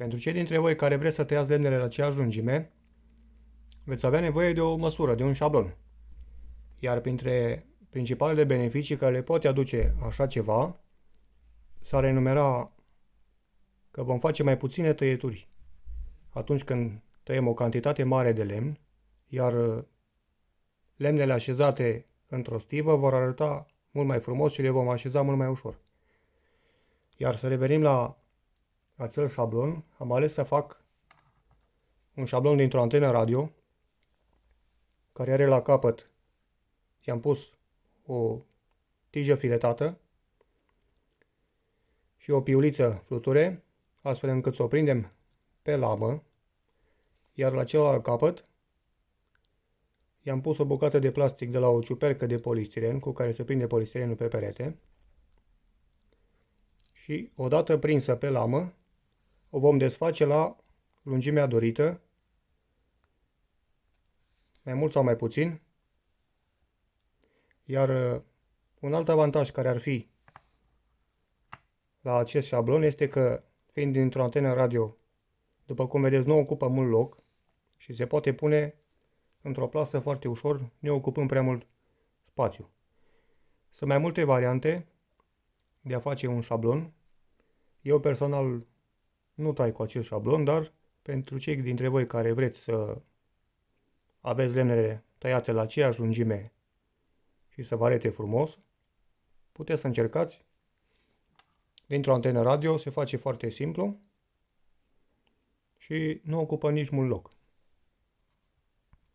Pentru cei dintre voi care vreți să tăiați lemnele la aceeași lungime, veți avea nevoie de o măsură, de un șablon. Iar printre principalele beneficii care le poate aduce așa ceva, s-ar enumera că vom face mai puține tăieturi atunci când tăiem o cantitate mare de lemn, iar lemnele așezate într-o stivă vor arăta mult mai frumos și le vom așeza mult mai ușor. Iar să revenim la acel șablon, am ales să fac un șablon dintr-o antenă radio care are la capăt, i-am pus o tijă filetată și o piuliță fluture, astfel încât să o prindem pe lamă, iar la celălalt capăt i-am pus o bucată de plastic de la o ciupercă de polistiren cu care se prinde polistirenul pe perete și odată prinsă pe lamă o vom desface la lungimea dorită, mai mult sau mai puțin, iar un alt avantaj care ar fi la acest șablon este că, fiind dintr-o antenă radio, după cum vedeți, nu ocupă mult loc și se poate pune într-o plasă foarte ușor, ne ocupând prea mult spațiu. Sunt mai multe variante de a face un șablon. Eu personal nu tai cu acest șablon, dar pentru cei dintre voi care vreți să aveți lemnele tăiate la aceeași lungime și să vă arate frumos, puteți să încercați. Dintr-o antenă radio se face foarte simplu și nu ocupă nici mult loc.